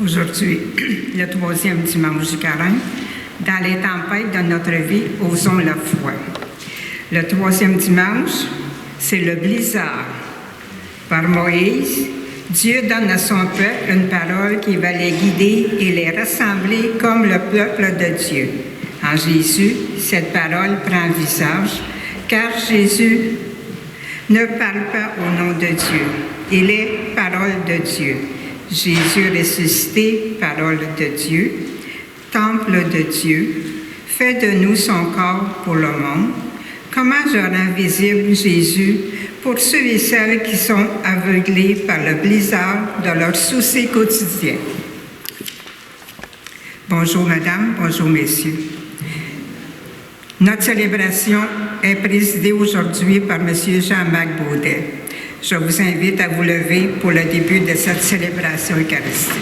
Aujourd'hui, le 3e dimanche du carême, dans les tempêtes de notre vie, osons la foi. Le 3e dimanche, c'est le blizzard. Par Moïse, Dieu donne à son peuple une parole qui va les guider et les rassembler comme le peuple de Dieu. En Jésus, cette parole prend visage, car Jésus ne parle pas au nom de Dieu. Il est parole de Dieu. Jésus ressuscité, parole de Dieu, temple de Dieu, fait de nous son corps pour le monde. Comment je rends visible Jésus pour ceux et celles qui sont aveuglés par le blizzard de leurs soucis quotidiens? Bonjour madame, bonjour messieurs. Notre célébration est présidée aujourd'hui par M. Jean-Marc Baudet. Je vous invite à vous lever pour le début de cette célébration eucharistique.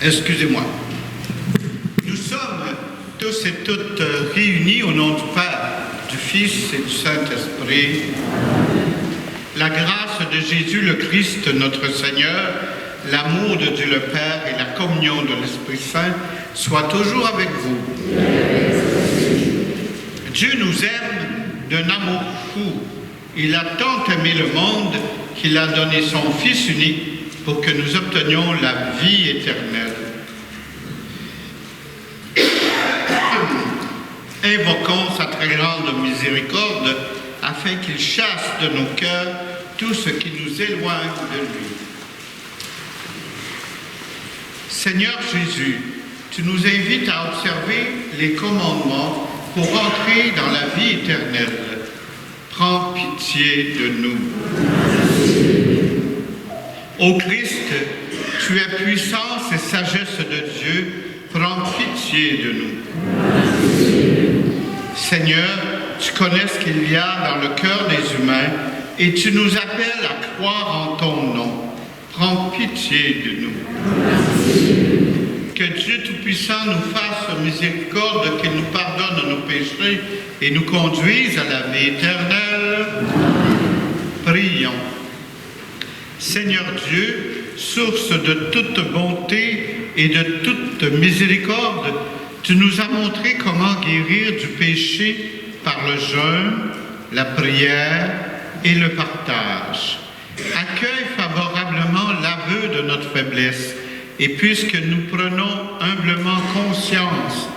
Excusez-moi. Nous sommes tous et toutes réunis au nom du Père, du Fils et du Saint-Esprit. La grâce de Jésus le Christ, notre Seigneur, l'amour de Dieu le Père et la communion de l'Esprit Saint soient toujours avec vous. Dieu nous aime d'un amour fou. Il a tant aimé le monde qu'il a donné son Fils unique pour que nous obtenions la vie éternelle. Invoquons sa très grande miséricorde afin qu'il chasse de nos cœurs tout ce qui nous éloigne de lui. Seigneur Jésus, tu nous invites à observer les commandements pour entrer dans la vie éternelle. Prends pitié de nous. Ô Christ, tu es puissance et sagesse de Dieu, prends pitié de nous. Seigneur, tu connais ce qu'il y a dans le cœur des humains et tu nous appelles à croire en ton nom. Prends pitié de nous. Que Dieu Tout-Puissant nous fasse miséricorde, qu'il nous pardonne nos péchés et nous conduise à la vie éternelle. Prions. Seigneur Dieu, source de toute bonté et de toute miséricorde, tu nous as montré comment guérir du péché par le jeûne, la prière et le partage. Accueille favorablement l'aveu de notre faiblesse et puisque nous prenons humblement conscience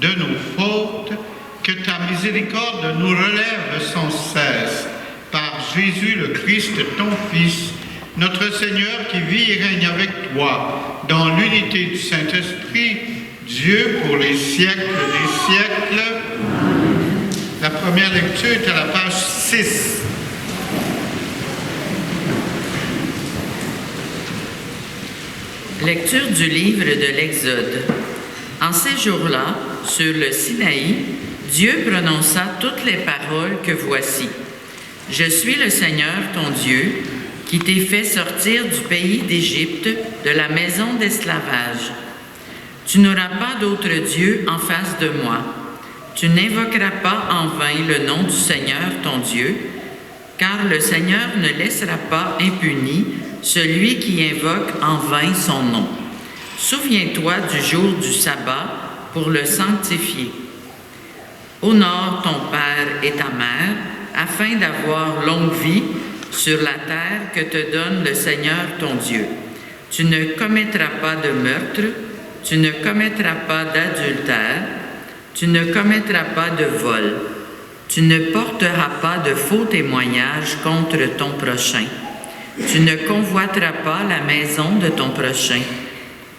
de nos fautes, que ta miséricorde nous relève sans cesse par Jésus le Christ, ton Fils, notre Seigneur qui vit et règne avec toi dans l'unité du Saint-Esprit, Dieu pour les siècles des siècles. La première lecture est à la page 6. Lecture du livre de l'Exode. En ces jours-là, sur le Sinaï, Dieu prononça toutes les paroles que voici. Je suis le Seigneur ton Dieu, qui t'ai fait sortir du pays d'Égypte, de la maison d'esclavage. Tu n'auras pas d'autre Dieu en face de moi. Tu n'invoqueras pas en vain le nom du Seigneur ton Dieu, car le Seigneur ne laissera pas impuni celui qui invoque en vain son nom. Souviens-toi du jour du sabbat pour le sanctifier. Honore ton père et ta mère, afin d'avoir longue vie sur la terre que te donne le Seigneur ton Dieu. Tu ne commettras pas de meurtre, tu ne commettras pas d'adultère, tu ne commettras pas de vol, tu ne porteras pas de faux témoignages contre ton prochain, tu ne convoiteras pas la maison de ton prochain,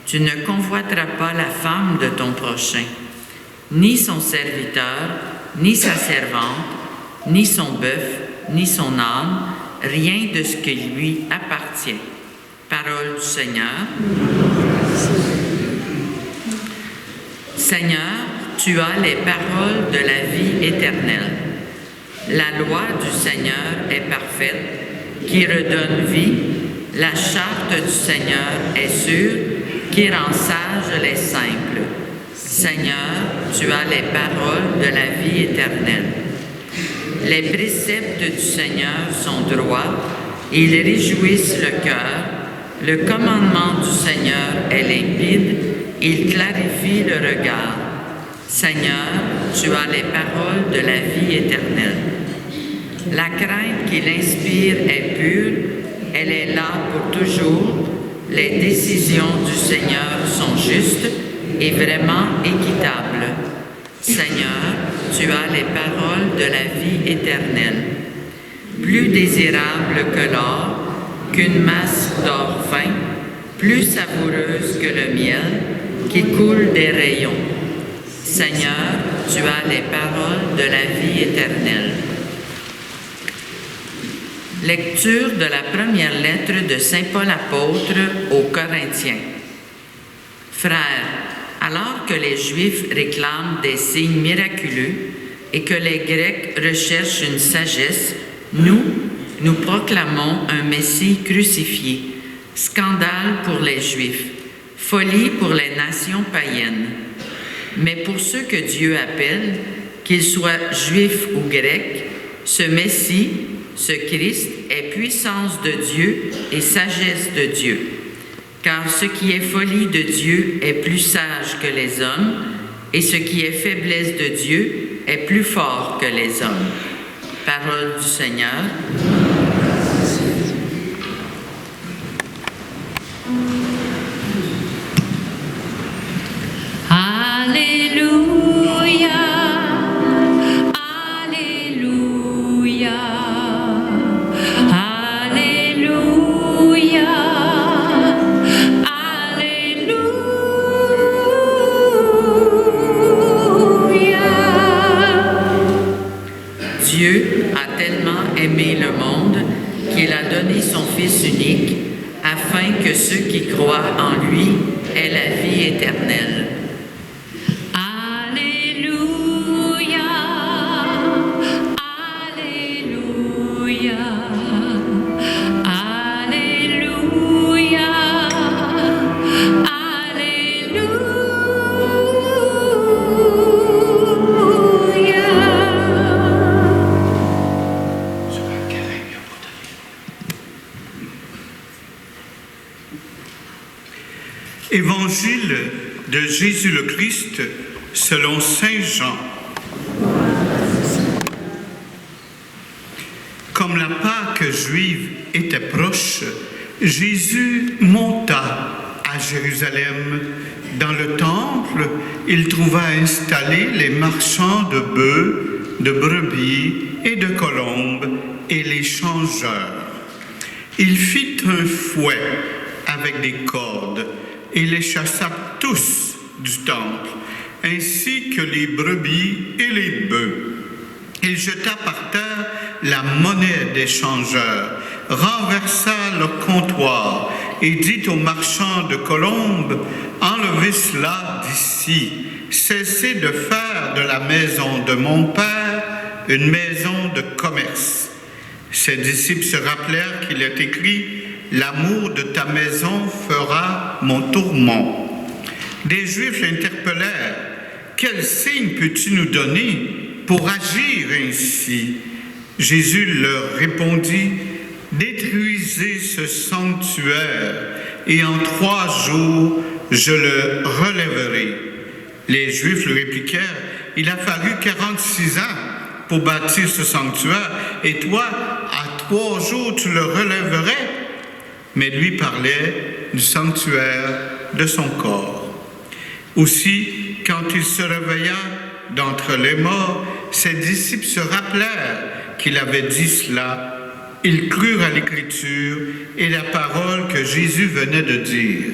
tu ne convoiteras pas la femme de ton prochain, ni son serviteur, ni sa servante, ni son bœuf, ni son âne, rien de ce qui lui appartient. Parole du Seigneur. Seigneur, tu as les paroles de la vie éternelle. La loi du Seigneur est parfaite, qui redonne vie. La charte du Seigneur est sûre, qui rend sages les simples. Seigneur, tu as les paroles de la vie éternelle. Les préceptes du Seigneur sont droits, ils réjouissent le cœur. Le commandement du Seigneur est limpide, il clarifie le regard. Seigneur, tu as les paroles de la vie éternelle. La crainte qu'il inspire est pure, elle est là pour toujours. Les décisions du Seigneur sont justes et vraiment équitables. Seigneur, tu as les paroles de la vie éternelle. Plus désirable que l'or, qu'une masse d'or fin, plus savoureuse que le miel qui coule des rayons. Seigneur, tu as les paroles de la vie éternelle. Lecture de la première lettre de saint Paul apôtre aux Corinthiens. Frères, alors que les Juifs réclament des signes miraculeux et que les Grecs recherchent une sagesse, nous proclamons un Messie crucifié, scandale pour les Juifs, folie pour les nations païennes. Mais pour ceux que Dieu appelle, qu'ils soient Juifs ou Grecs, ce Messie, ce Christ est puissance de Dieu et sagesse de Dieu. Car ce qui est folie de Dieu est plus sage que les hommes, et ce qui est faiblesse de Dieu est plus fort que les hommes. Parole du Seigneur. Dieu a tellement aimé le monde qu'il a donné son Fils unique afin que ceux qui croient en lui aient la vie éternelle. Alléluia, Alléluia, Alléluia, Évangile de Jésus le Christ selon saint Jean. Comme la Pâque juive était proche, Jésus monta à Jérusalem. Dans le temple, il trouva installés les marchands de bœufs, de brebis et de colombes et les changeurs. Il fit un fouet avec des cordes et les chassa tous du temple, ainsi que les brebis et les bœufs. Il jeta par terre la monnaie des changeurs, renversa le comptoir et dit aux marchands de colombes, « Enlevez cela d'ici. » parti, cessez de faire de la maison de mon Père une maison de commerce. Ses disciples se rappelèrent qu'il est écrit « L'amour de ta maison fera mon tourment ». Des Juifs l'interpellèrent « Quel signe peux-tu nous donner pour agir ainsi ?» Jésus leur répondit « Détruisez ce sanctuaire et en 3 jours je le relèverai. » Les Juifs lui répliquèrent « Il a fallu 46 ans pour bâtir ce sanctuaire, et toi, à 3 jours, tu le relèverais ?» Mais lui parlait du sanctuaire de son corps. Aussi, quand il se réveilla d'entre les morts, ses disciples se rappelèrent qu'il avait dit cela. Ils crurent à l'Écriture et la parole que Jésus venait de dire.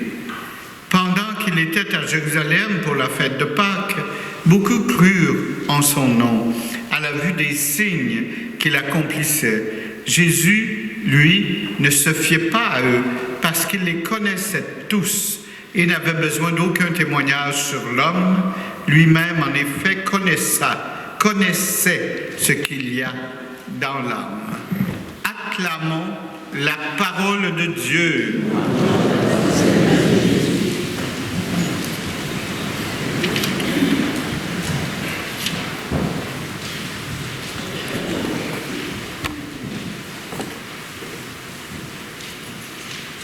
Pendant qu'il était à Jérusalem pour la fête de Pâques, beaucoup crurent en son nom, à la vue des signes qu'il accomplissait. Jésus, lui, ne se fiait pas à eux, parce qu'il les connaissait tous et n'avait besoin d'aucun témoignage sur l'homme. Lui-même, en effet, connaissait ce qu'il y a dans l'âme. Acclamons la parole de Dieu.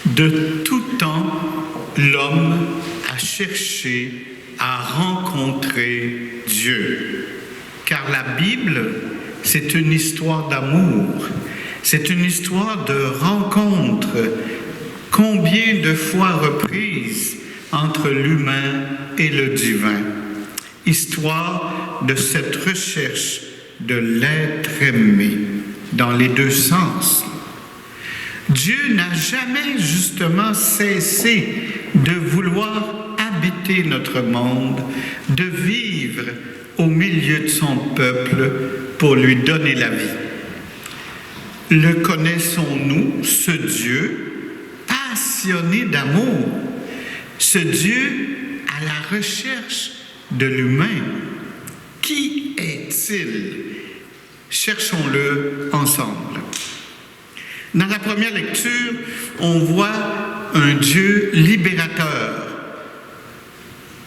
De tout temps, l'homme a cherché à rencontrer Dieu. Car la Bible, c'est une histoire d'amour. C'est une histoire de rencontre, combien de fois reprises entre l'humain et le divin. Histoire de cette recherche de l'être aimé dans les 2 sens. Dieu n'a jamais justement cessé de vouloir habiter notre monde, de vivre au milieu de son peuple pour lui donner la vie. Le connaissons-nous, ce Dieu passionné d'amour, ce Dieu à la recherche de l'humain? Qui est-il? Cherchons-le ensemble. Dans la première lecture, on voit un Dieu libérateur.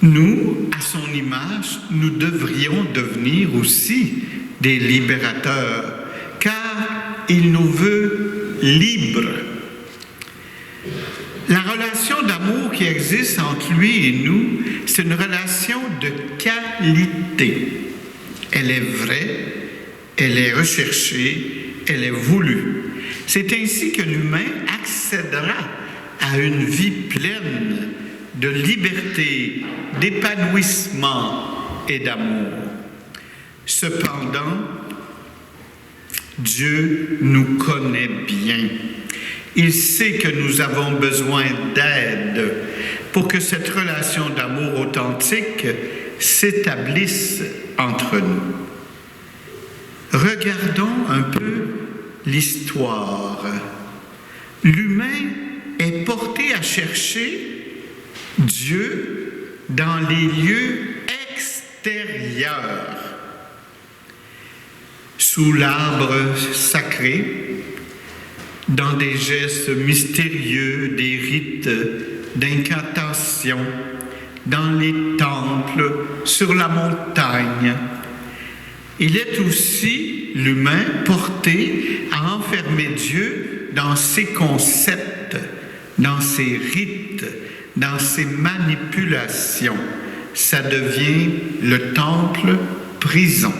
Nous, à son image, nous devrions devenir aussi des libérateurs, car il nous veut libres. La relation d'amour qui existe entre lui et nous, c'est une relation de qualité. Elle est vraie, elle est recherchée, elle est voulue. C'est ainsi que l'humain accédera à une vie pleine de liberté, d'épanouissement et d'amour. Cependant, Dieu nous connaît bien. Il sait que nous avons besoin d'aide pour que cette relation d'amour authentique s'établisse entre nous. Regardons un peu l'histoire. L'humain est porté à chercher Dieu dans les lieux extérieurs, sous l'arbre sacré, dans des gestes mystérieux, des rites d'incantation, dans les temples, sur la montagne. Il est aussi, l'humain, porté à enfermer Dieu dans ses concepts, dans ses rites, dans ses manipulations. Ça devient le temple prison.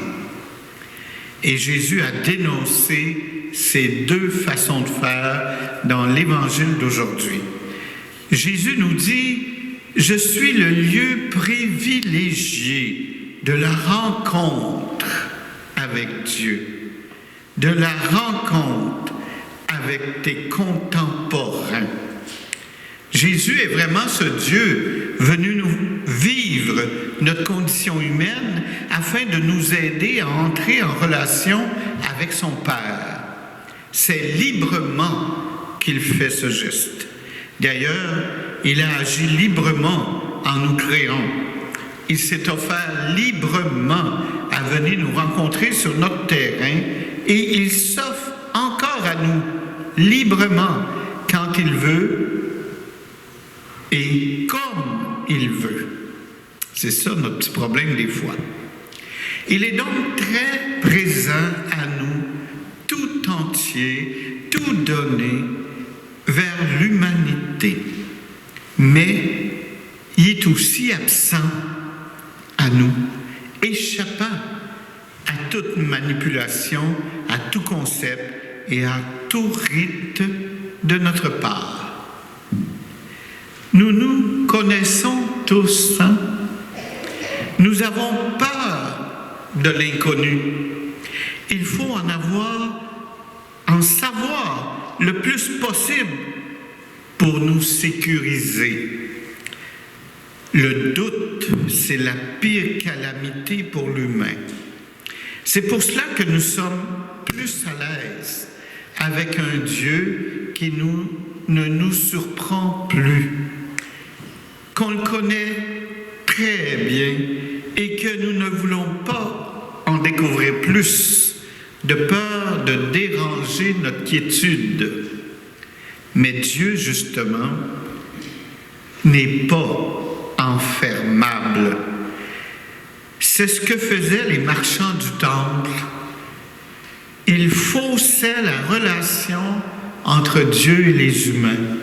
Et Jésus a dénoncé ces 2 façons de faire dans l'Évangile d'aujourd'hui. Jésus nous dit « Je suis le lieu privilégié de la rencontre avec Dieu, de la rencontre avec tes contemporains. » Jésus est vraiment ce Dieu venu nous vivre notre condition humaine afin de nous aider à entrer en relation avec son Père. C'est librement qu'il fait ce geste. D'ailleurs, il a agi librement en nous créant. il s'est offert librement à venir nous rencontrer sur notre terrain et il s'offre encore à nous librement quand il veut et comme il veut. C'est ça notre petit problème des fois. Il est donc très présent à nous, tout entier, tout donné vers l'humanité. Mais il est aussi absent à nous, échappant à toute manipulation, à tout concept et à tout rite de notre part. Nous nous connaissons tous, hein? Nous avons peur de l'inconnu. Il faut en savoir le plus possible pour nous sécuriser. Le doute, c'est la pire calamité pour l'humain. C'est pour cela que nous sommes plus à l'aise avec un Dieu qui ne nous surprend plus, qu'on le connaît très bien et que nous ne voulons pas en découvrir plus, de peur de déranger notre quiétude. Mais Dieu, justement, n'est pas enfermable. C'est ce que faisaient les marchands du temple. Ils faussaient la relation entre Dieu et les humains.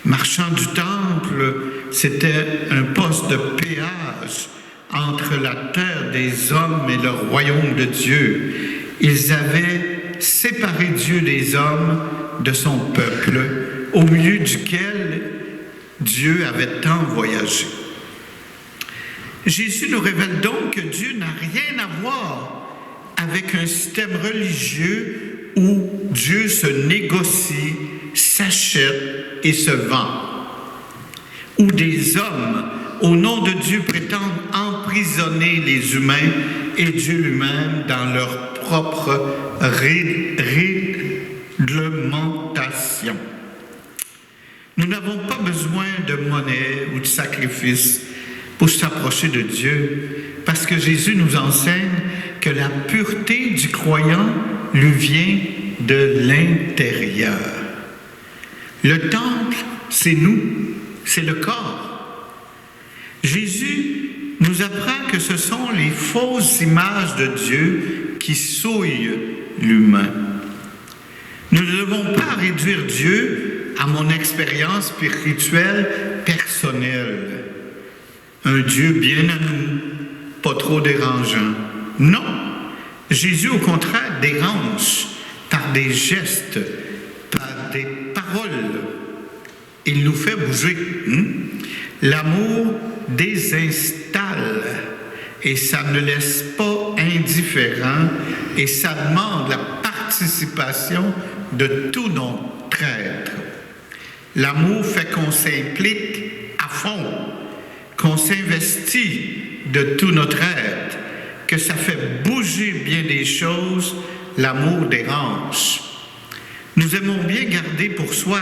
Marchands du temple, c'était un poste de péage entre la terre des hommes et le royaume de Dieu. Ils avaient séparé Dieu des hommes de son peuple, au milieu duquel Dieu avait tant voyagé. Jésus nous révèle donc que Dieu n'a rien à voir avec un système religieux où Dieu se négocie, s'achète et se vend, où des hommes, au nom de Dieu, prétendent emprisonner les humains et Dieu lui-même dans leur propre réglementation. Nous n'avons pas besoin de monnaie ou de sacrifice pour s'approcher de Dieu, parce que Jésus nous enseigne que la pureté du croyant lui vient de l'intérieur. Le temple, c'est nous, c'est le corps. Jésus nous apprend que ce sont les fausses images de Dieu qui souillent l'humain. Nous ne devons pas réduire Dieu à mon expérience spirituelle personnelle. Un Dieu bien à nous, pas trop dérangeant. Non, Jésus au contraire dérange par des gestes, par des paroles. Il nous fait bouger. L'amour désinstalle et ça ne laisse pas indifférent et ça demande la participation de tout notre être. L'amour fait qu'on s'implique à fond, qu'on s'investit de tout notre être, que ça fait bouger bien des choses, l'amour dérange. Nous aimons bien garder pour soi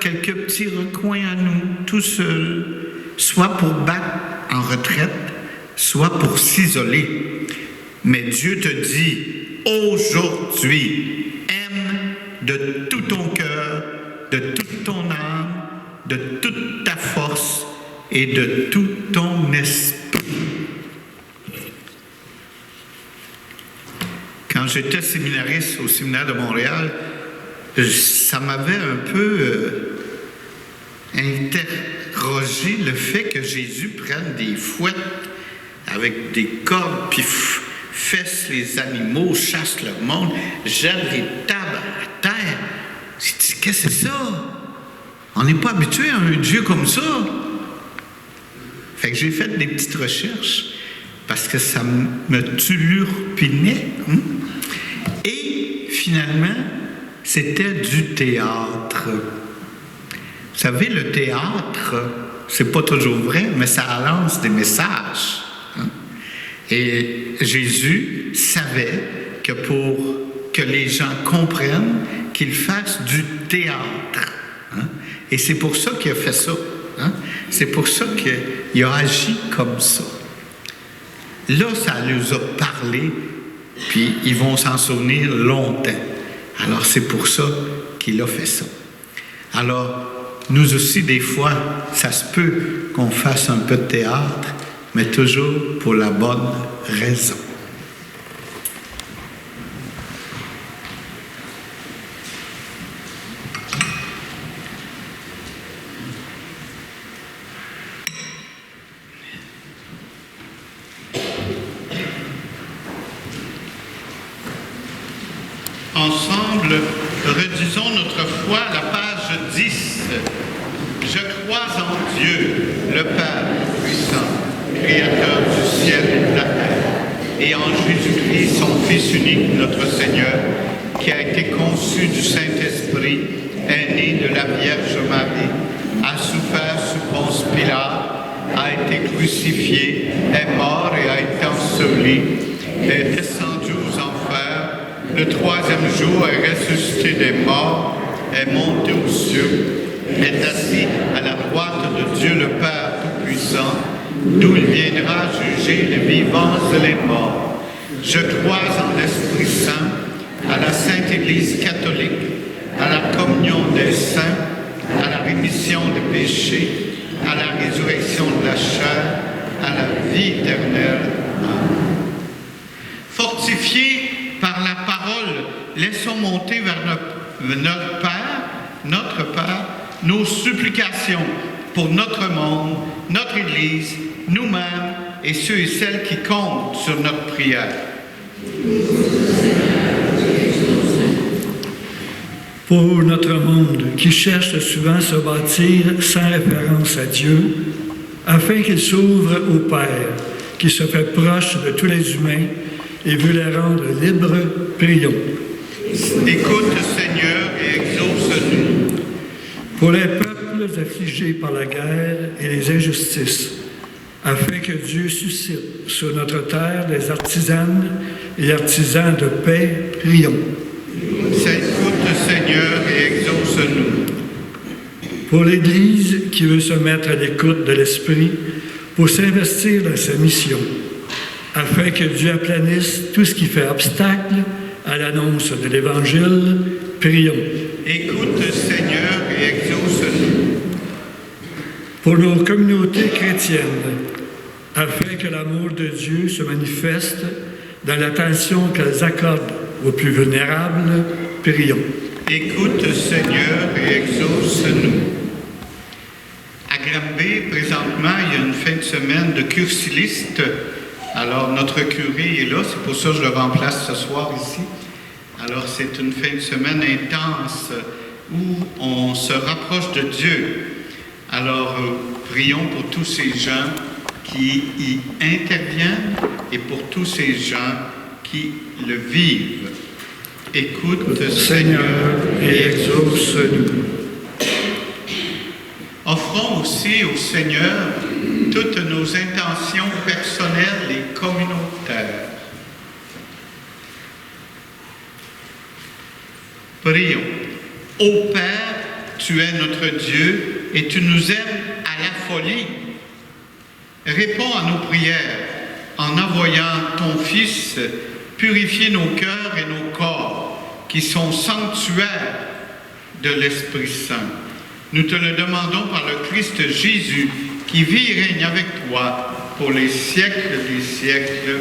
quelques petits recoins à nous, tout seuls, soit pour battre en retraite, soit pour s'isoler. Mais Dieu te dit, aujourd'hui, aime de tout ton cœur, de toute ton âme, de toute ta force et de tout ton esprit. Quand j'étais séminariste au séminaire de Montréal, ça m'avait un peu interrogé le fait que Jésus prenne des fouettes avec des cordes, puis fesse les animaux, chasse le monde, jette les tables à terre. J'ai dit, qu'est-ce que c'est ça? On n'est pas habitué à un Dieu comme ça. Fait que j'ai fait des petites recherches parce que ça me turlupinait. Et finalement, c'était du théâtre. Vous savez, le théâtre, c'est pas toujours vrai, mais ça lance des messages. Et Jésus savait que pour que les gens comprennent, qu'il fasse du théâtre. Et c'est pour ça qu'il a fait ça. C'est pour ça qu'il a agi comme ça. là, ça nous a parlé, puis ils vont s'en souvenir longtemps. Alors, c'est pour ça qu'il a fait ça. Alors, nous aussi, des fois, ça se peut qu'on fasse un peu de théâtre, mais toujours pour la bonne raison. Ensemble, redisons notre foi à la page 10. Je crois en Dieu, le Père puissant, Créateur du ciel et de la terre, et en Jésus-Christ, son Fils unique, notre Seigneur, qui a été conçu du Saint-Esprit, est né de la Vierge Marie, a souffert sous Ponce Pilate, a été crucifié, est mort et a été enseveli, est descendu aux enfers, le troisième jour est ressuscité des morts, est monté aux cieux, est assis à la droite de Dieu le Père Tout-Puissant, d'où il viendra juger les vivants et les morts. Je crois en l'Esprit Saint, à la Sainte Église catholique, à la communion des saints, à la rémission des péchés, à la résurrection de la chair, à la vie éternelle. Fortifiés par la parole, laissons monter vers notre Père, nos supplications pour notre monde, notre Église, nous-mêmes et ceux et celles qui comptent sur notre prière. Pour notre monde qui cherche souvent à se bâtir sans référence à Dieu, afin qu'il s'ouvre au Père, qui se fait proche de tous les humains et veut les rendre libres, prions. Écoute, Seigneur, et exauce-nous. Pour les peuples affligés par la guerre et les injustices, afin que Dieu suscite sur notre terre des artisanes et artisans de paix, prions. Écoute, Seigneur, et exauce-nous. Pour l'Église qui veut se mettre à l'écoute de l'Esprit pour s'investir dans sa mission, afin que Dieu aplanisse tout ce qui fait obstacle à l'annonce de l'Évangile, prions. Écoute, Seigneur, et exauce-nous. Pour nos communautés chrétiennes, afin que l'amour de Dieu se manifeste dans l'attention qu'elles accordent aux plus vulnérables, prions. Écoute, Seigneur, et exauce-nous. À Granby, présentement, il y a une fin de semaine de cursilistes. Alors, notre curé est là, c'est pour ça que je le remplace ce soir ici. Alors, c'est une fin de semaine intense où on se rapproche de Dieu. Alors, prions pour tous ces gens qui y interviennent et pour tous ces gens qui le vivent. Écoute, Seigneur, et exauce-nous. Offrons aussi au Seigneur toutes nos intentions personnelles et communautaires. Prions. Ô Père, tu es notre Dieu et tu nous aimes à la folie. Réponds à nos prières en envoyant ton Fils purifier nos cœurs et nos corps, qui sont sanctuaires de l'Esprit Saint. Nous te le demandons par le Christ Jésus, qui vit et règne avec toi pour les siècles des siècles.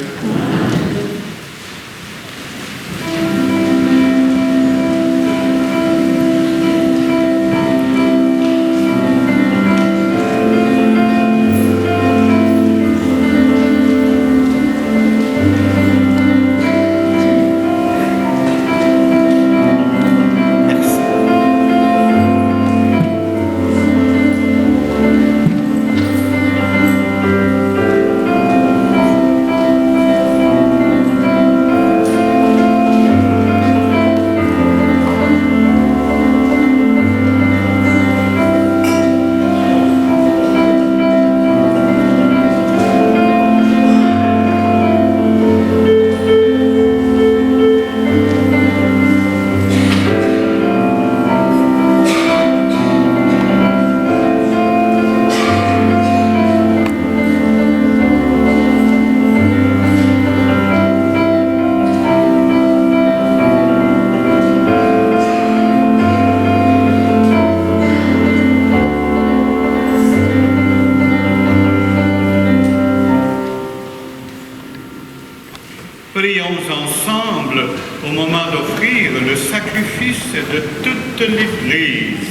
Prions ensemble au moment d'offrir le sacrifice de toute l'Église.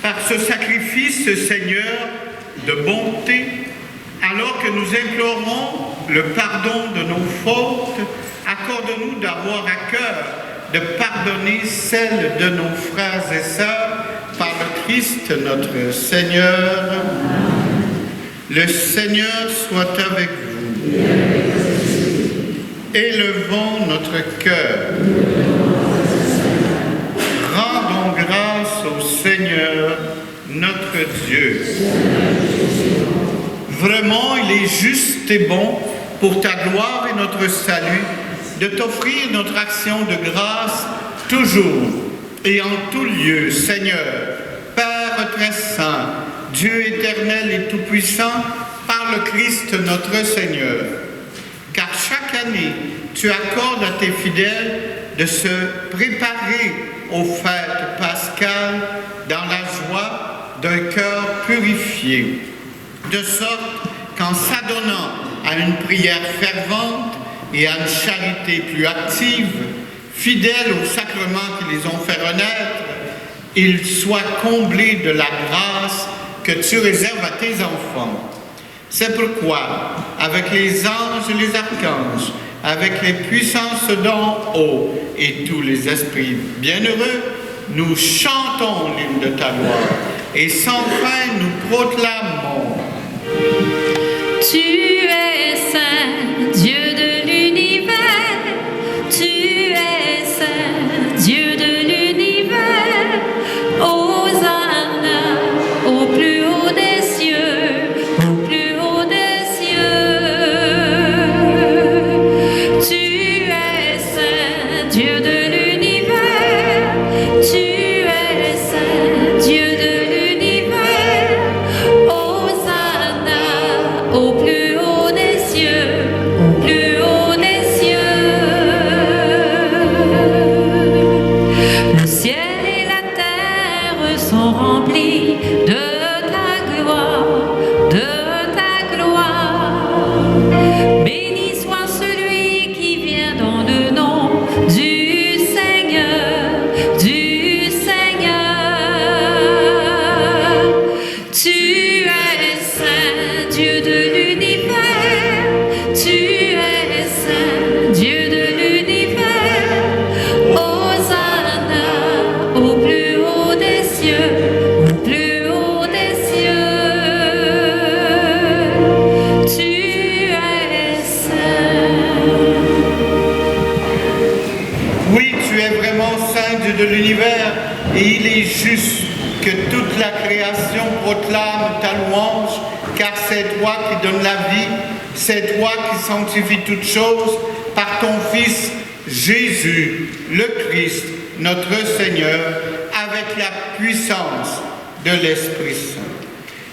Par ce sacrifice, Seigneur, de bonté, alors que nous implorons le pardon de nos fautes, accorde-nous d'avoir à cœur de pardonner celles de nos frères et sœurs par le Christ notre Seigneur. Le Seigneur soit avec vous. Élevons notre cœur. Rendons grâce au Seigneur, notre Dieu. Vraiment, il est juste et bon pour ta gloire et notre salut de t'offrir notre action de grâce toujours et en tout lieu, Seigneur, Père très saint, Dieu éternel et tout-puissant, par le Christ notre Seigneur. Car chaque année, tu accordes à tes fidèles de se préparer aux fêtes pascales dans la joie d'un cœur purifié, de sorte qu'en s'adonnant à une prière fervente et à une charité plus active, fidèles aux sacrements qui les ont fait renaître, ils soient comblés de la grâce que tu réserves à tes enfants. C'est pourquoi, avec les anges et les archanges, avec les puissances d'en haut et tous les esprits bienheureux, nous chantons l'hymne de ta gloire et sans fin nous proclamons. Tu es saint, Dieu de l'univers. Tu es saint, Dieu de l'univers. Hosanna au plus haut des cieux, au plus haut des cieux. Tu es saint, Dieu de l'univers. Tu es saint, Dieu de l'univers. Hosanna au plus haut des cieux, au plus haut des cieux. Le ciel et la terre sont remplis de ta gloire, de ta gloire. Béni soit celui qui vient dans le nom du Seigneur, du Seigneur. Tu es saint, Dieu de l'univers. Tu es saint, Dieu de l'univers. Hosanna au plus haut des cieux, au plus haut des cieux. Tu es saint. Oui, tu es vraiment saint, Dieu de l'univers, et il est juste que toute la création proclame ta louange, car c'est toi qui donnes la vie, c'est toi qui sanctifies toutes choses par ton Fils Jésus, le Christ, notre Seigneur, avec la puissance de l'Esprit Saint.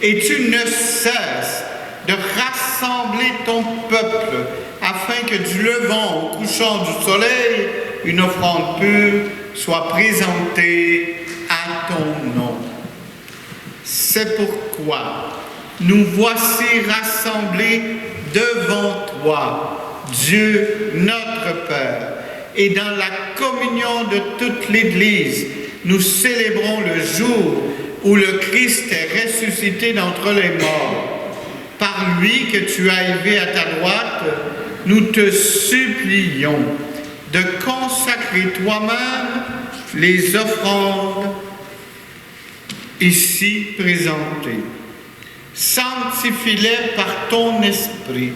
Et tu ne cesses de rassembler ton peuple afin que du levant au couchant du soleil, une offrande pure soit présentée à ton nom. C'est pourquoi nous voici rassemblés devant toi, Dieu notre Père, et dans la communion de toute l'Église, nous célébrons le jour où le Christ est ressuscité d'entre les morts. Par lui que tu as élevé à ta droite, nous te supplions de consacrer toi-même les offrandes ici présentées. Sanctifie-les par ton esprit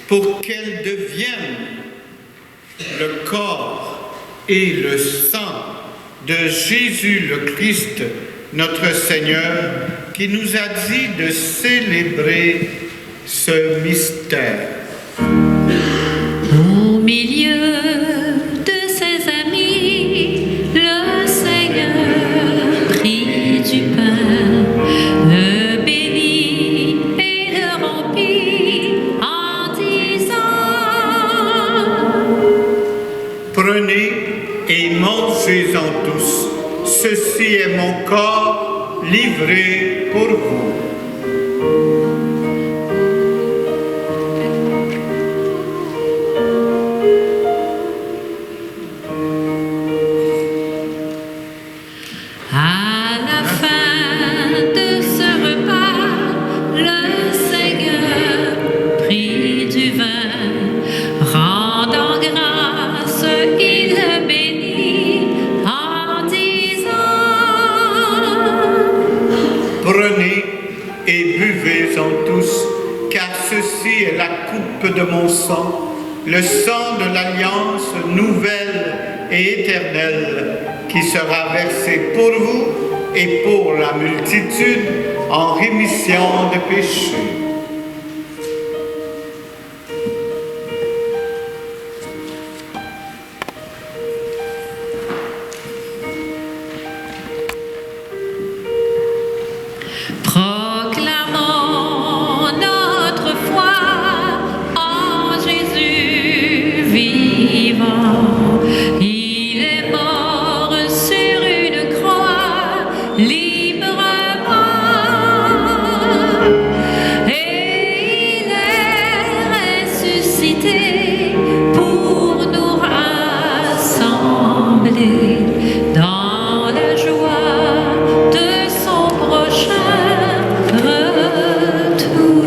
pour qu'elles deviennent le corps et le sang de Jésus le Christ, notre Seigneur, qui nous a dit de célébrer ce mystère. Au milieu de ses amis, le Seigneur prit du pain, le bénit et le rompit en disant: Prenez et mangez-en tous. Ceci est mon corps livré pour vous. car ceci est la coupe de mon sang, le sang de l'alliance nouvelle et éternelle, qui sera versé pour vous et pour la multitude en rémission des péchés. Proclamons notre foi en Jésus vivant. Il est mort sur une croix librement et il est ressuscité pour nous rassembler dans la joie de son prochain retour.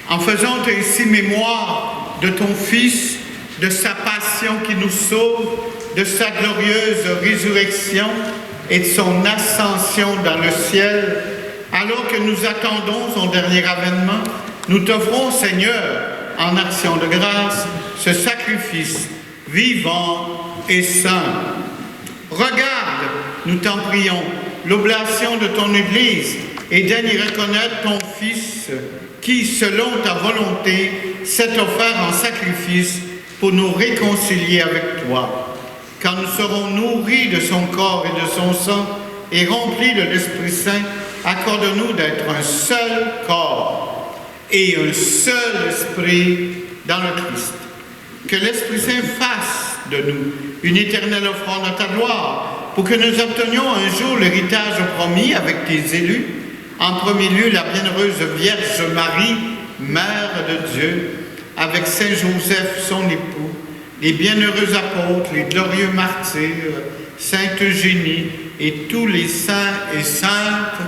En faisant ainsi mémoire de ton Fils, de sa passion qui nous sauve, de sa glorieuse résurrection et de son ascension dans le ciel, alors que nous attendons son dernier avènement, nous t'offrons, Seigneur, en action de grâce, ce sacrifice vivant et saint. Regarde, nous t'en prions, l'oblation de ton Église et daigne y reconnaître ton Fils qui, selon ta volonté, s'est offert en sacrifice pour nous réconcilier avec toi. Quand nous serons nourris de son corps et de son sang et remplis de l'Esprit Saint, accorde-nous d'être un seul corps et un seul esprit dans le Christ. Que l'Esprit Saint fasse de nous une éternelle offrande à ta gloire, pour que nous obtenions un jour l'héritage promis avec tes élus, en premier lieu la bienheureuse Vierge Marie, Mère de Dieu, avec Saint Joseph, son époux, les bienheureux apôtres, les glorieux martyrs, Sainte Eugénie et tous les saints et saintes,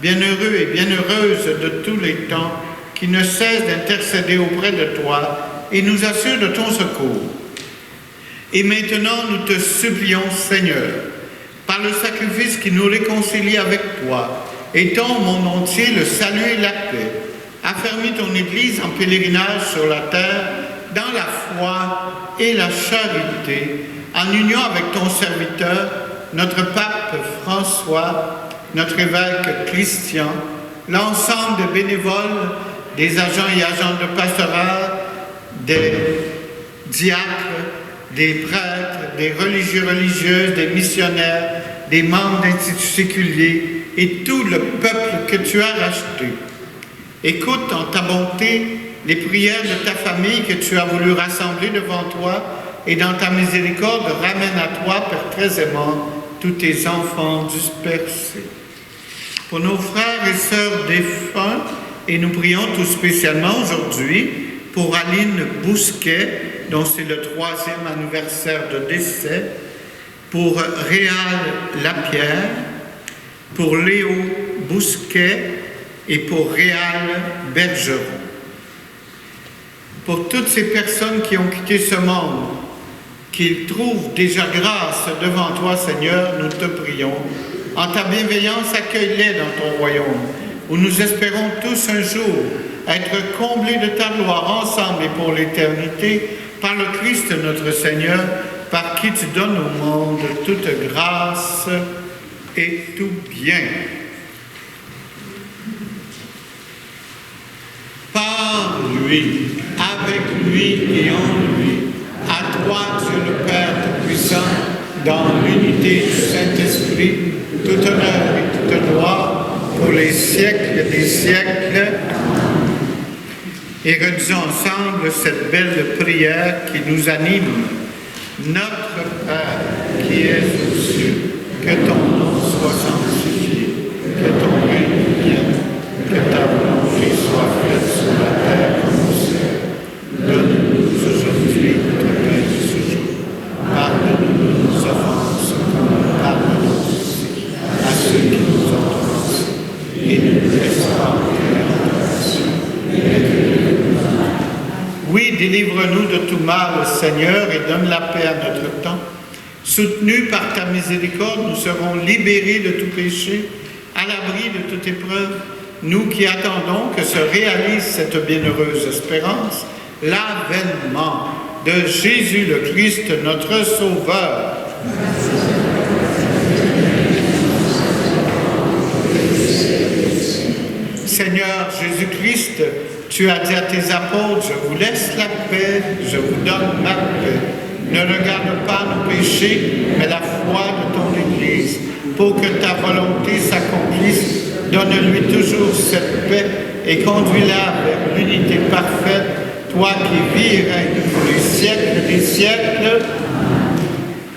bienheureux et bienheureuses de tous les temps, qui ne cessent d'intercéder auprès de toi et nous assurent de ton secours. Et maintenant, nous te supplions, Seigneur, par le sacrifice qui nous réconcilie avec toi, étends au monde entier le salut et la paix. Affermis ton Église en pèlerinage sur la terre, dans la foi et la charité, en union avec ton serviteur, notre pape François, notre évêque Christian, l'ensemble des bénévoles, des agents et agentes de pastoral, des diacres, des prêtres, des religieux, religieuses, des missionnaires, des membres d'instituts séculiers et tout le peuple que tu as racheté. Écoute en ta bonté les prières de ta famille que tu as voulu rassembler devant toi et dans ta miséricorde ramène à toi, Père très aimant, tous tes enfants dispersés. Pour nos frères et sœurs défunts, et nous prions tout spécialement aujourd'hui pour Aline Bousquet, dont c'est le 3e anniversaire de décès, pour Réal Lapierre, pour Léo Bousquet et pour Réal Bergeron. Pour toutes ces personnes qui ont quitté ce monde, qu'ils trouvent déjà grâce devant toi, Seigneur, nous te prions. En ta bienveillance, accueille-les dans ton royaume, où nous espérons tous un jour être comblés de ta gloire ensemble et pour l'éternité, par le Christ notre Seigneur, par qui tu donnes au monde toute grâce et tout bien. Par lui, avec lui et en lui, à toi, Dieu le Père Tout-Puissant, dans l'unité du Saint-Esprit, tout honneur et toute gloire pour les siècles des siècles. Et redisons ensemble cette belle prière qui nous anime. Notre Père qui es aux cieux, que ton nom soit sanctifié, que ton règne vienne, que ta volonté soit faite sur la terre comme au ciel. Donne-nous aujourd'hui notre pain de ce jour. Pardonne-nous nos offenses, comme nous pardonnons aussi à ceux qui nous ont offensés. Et ne nous laisse pas entrer en tentation, mais délivre-nous du mal. Oui, délivre-nous de tout mal, Seigneur, et donne la paix à notre temps. Soutenus par ta miséricorde, nous serons libérés de tout péché, à l'abri de toute épreuve, nous qui attendons que se réalise cette bienheureuse espérance, l'avènement de Jésus le Christ, notre Sauveur. Seigneur Jésus-Christ, tu as dit à tes apôtres, je vous laisse la paix, je vous donne ma paix. Ne regarde pas nos péchés, mais la foi de ton Église. Pour que ta volonté s'accomplisse, donne-lui toujours cette paix et conduis-la vers l'unité parfaite, toi qui vis et règnes pour les siècles des siècles.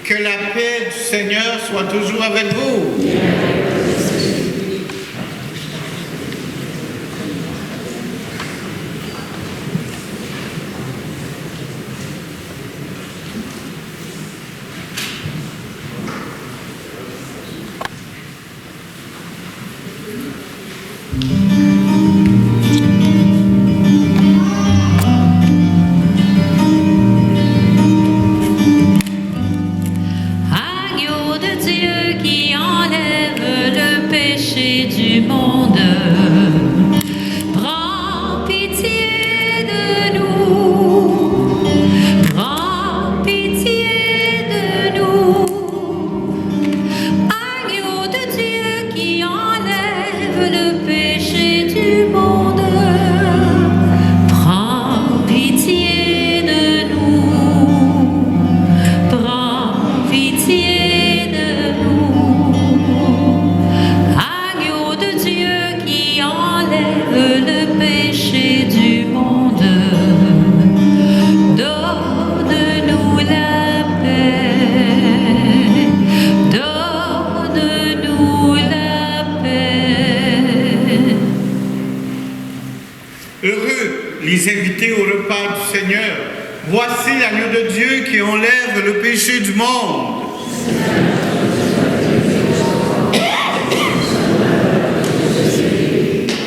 Que la paix du Seigneur soit toujours avec vous. Agneau de Dieu qui enlève le péché du monde, prends pitié de nous, prends pitié de nous. Agneau de Dieu qui enlève le péché du monde, prends pitié de nous, prends pitié de nous. Agneau de Dieu qui enlève le péché du monde, donne-nous la paix, donne-nous la paix. Heureux les invités au repas du Seigneur. Voici l'agneau de Dieu qui enlève le péché du monde.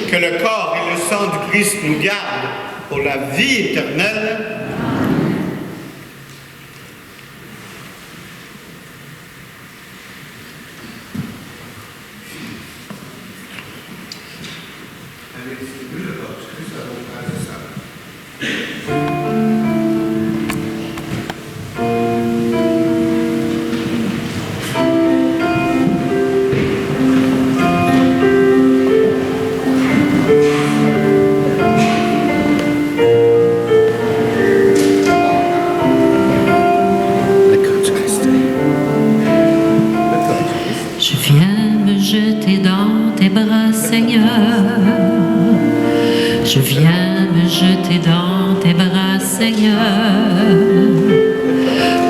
Que le corps et le sang du Christ nous gardent pour la vie éternelle. Je viens me jeter dans tes bras, Seigneur. Je viens me jeter dans tes bras, Seigneur.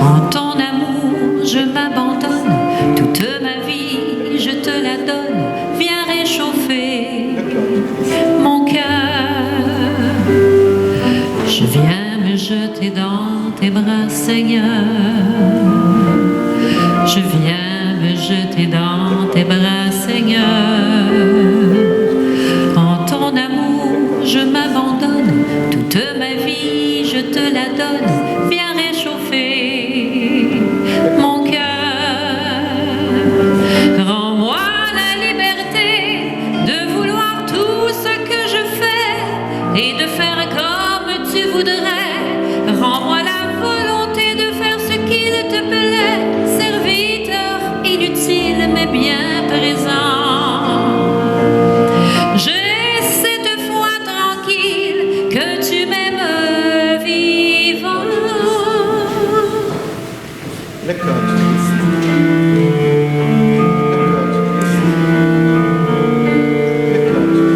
En ton amour, je m'abandonne. Toute ma vie, je te la donne. Viens réchauffer mon cœur. Je viens me jeter dans tes bras, Seigneur. Je viens me jeter dans tes bras, Seigneur. En ton amour, je m'abandonne. Toute ma vie, je te la donne. Viens réchauffer mon cœur. Rends-moi la liberté de vouloir tout ce que je fais et de faire comme tu voudrais. Rends-moi la volonté de faire ce qu'il te plaît, serviteur inutile mais bien présent. J'ai cette foi tranquille que tu m'aimes vivant. Le corps du Christ. Le corps du Christ.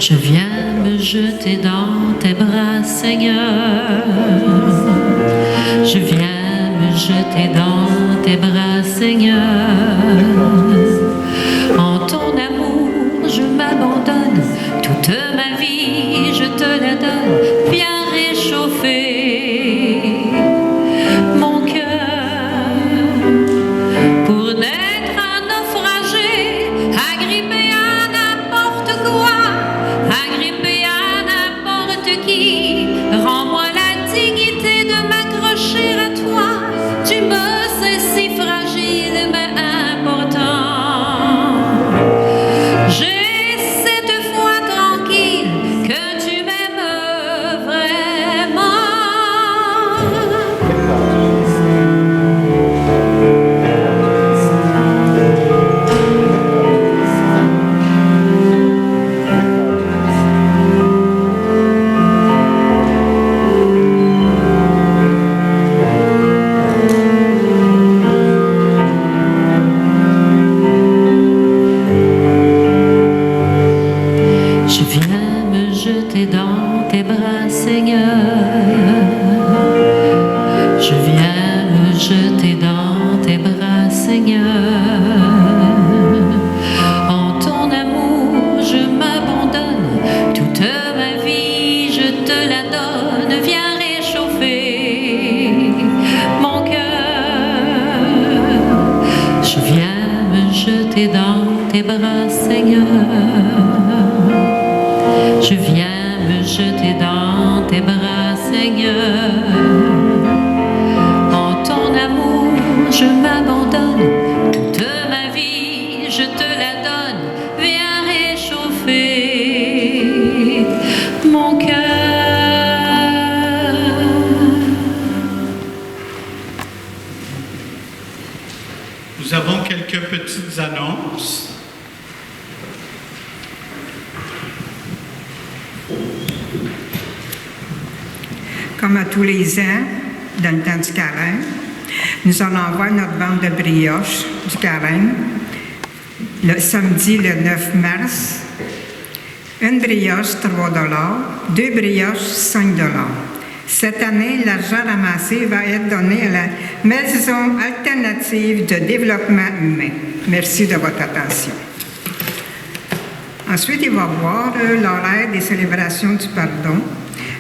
Je viens me jeter dans tes bras, Seigneur. Je viens me jeter dans tes bras, Seigneur. En ton amour, je m'abandonne. Toute ma vie, je te la donne. Viens réchauffer mon avons quelques petites annonces. Comme à tous les ans, dans le temps du carême, nous allons voir notre bande de brioches du carême le samedi le 9 mars. Une brioche, 3 $, 2 brioches, 5 $. Cette année, l'argent ramassé va être donné à la Maison alternative de développement humain. Merci de votre attention. Ensuite, il va y avoir l'horaire des célébrations du pardon.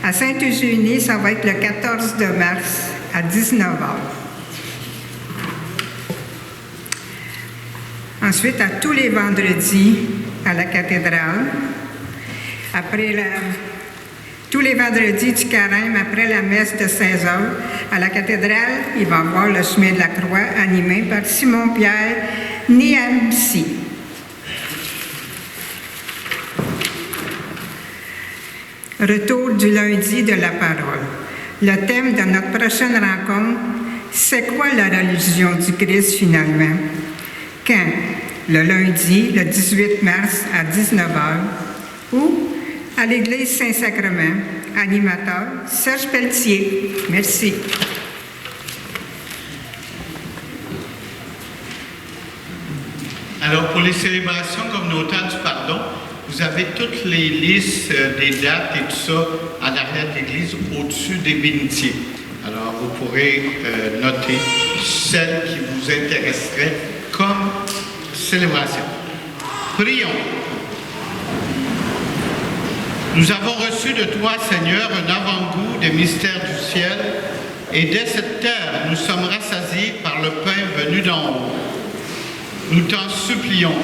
À Saint-Eugénie, ça va être le 14 de mars à 19 h. Ensuite, à tous les vendredis, à la cathédrale, tous les vendredis du carême, après la messe de 16 h, à la cathédrale, il va y avoir le chemin de la croix animé par Simon-Pierre Niamsi. Retour du lundi de la parole. Le thème de notre prochaine rencontre, c'est quoi la religion du Christ finalement? Quand? Le lundi, le 18 mars à 19 h, ou à l'église Saint-Sacrement. Animateur, Serge Pelletier. Merci. Alors, pour les célébrations communautaires du pardon, vous avez toutes les listes des dates et tout ça en arrière de l'église au-dessus des bénitiers. Alors, vous pourrez noter celles qui vous intéresseraient comme célébration. Prions. Nous avons reçu de toi, Seigneur, un avant-goût des mystères du ciel, et dès cette terre, nous sommes rassasiés par le pain venu d'en haut. Nous t'en supplions,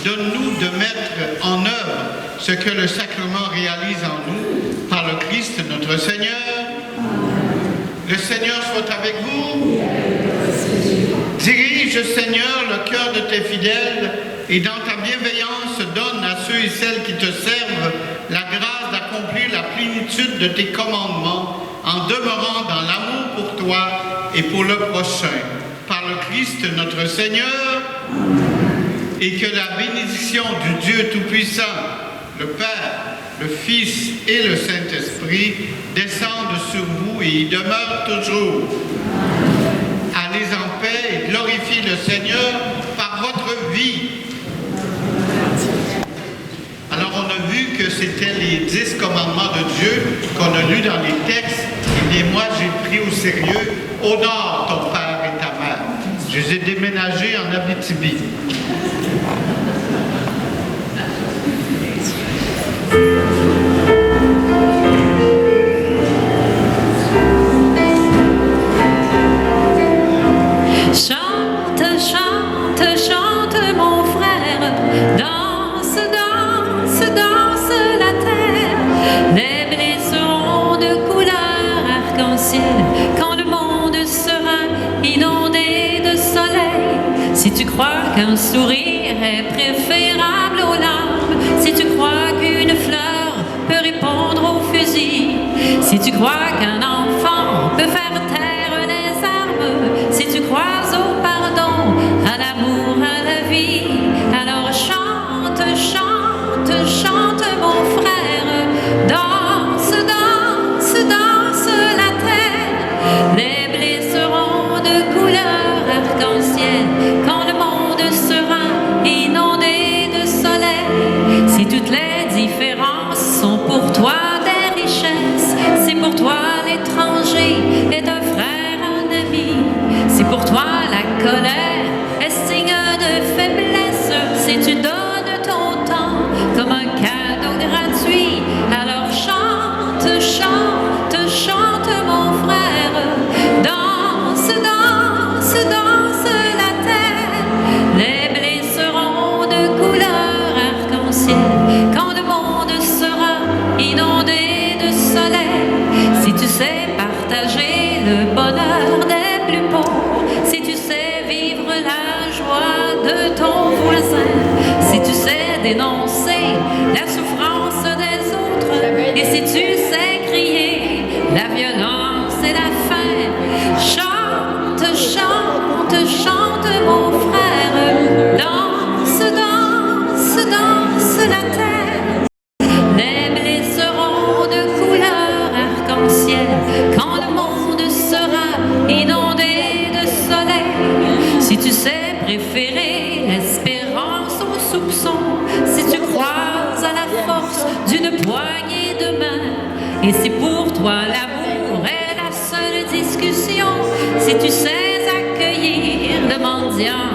donne-nous de mettre en œuvre ce que le sacrement réalise en nous, par le Christ notre Seigneur. Le Seigneur soit avec vous. Dirige, Seigneur, le cœur de tes fidèles, et dans ta bienveillance, donne à ceux et celles qui te servent la grâce d'accomplir la plénitude de tes commandements en demeurant dans l'amour pour toi et pour le prochain. Par le Christ notre Seigneur, et que la bénédiction du Dieu Tout-Puissant, le Père, le Fils et le Saint-Esprit descendent sur vous et y demeurent toujours. Allez en paix et glorifiez le Seigneur par votre vie. Alors on a vu que c'était les 10 commandements de Dieu qu'on a lus dans les textes. Et bien moi j'ai pris au sérieux « Honore ton père et ta mère ». Je les ai déménagés en Abitibi. Chante, chante, chante mon frère, danse, danse, danse la terre. Les blés seront de couleur arc-en-ciel quand le monde sera inondé de soleil. Si tu crois qu'un sourire est préférable aux larmes, si tu crois qu'une fleur peut répondre au fusil, si tu crois qu'un enfant peut faire taire les armes, si tu crois au pardon, à l'amour, à la vie, alors chante, chante, chante mon frère, danse, danse, danse la terre. Les blés seront de couleur arc-en-ciel quand le monde sera inondé de soleil. Si toutes les différences sont pour toi des richesses, si pour toi l'étranger est un frère, un ami, si pour toi la colère est signe de faiblesse, si tu donnes ton temps comme un cadeau gratuit, alors chante, chante, chante mon frère, danse, danse, danse la terre. Les blés seront de couleur arc-en-ciel quand le monde sera inondé de soleil. Si tu sais partager le bonheur des plus pauvres, si tu sais vivre la joie de ton voisin, si tu sais dénoncer la souffrance des autres, et si tu sais crier la violence et la faim, chante, chante, chante mon frère, donner l'espérance aux soupçons, si tu crois à la force d'une poignée de main, et si pour toi l'amour est la seule discussion, si tu sais accueillir le mendiant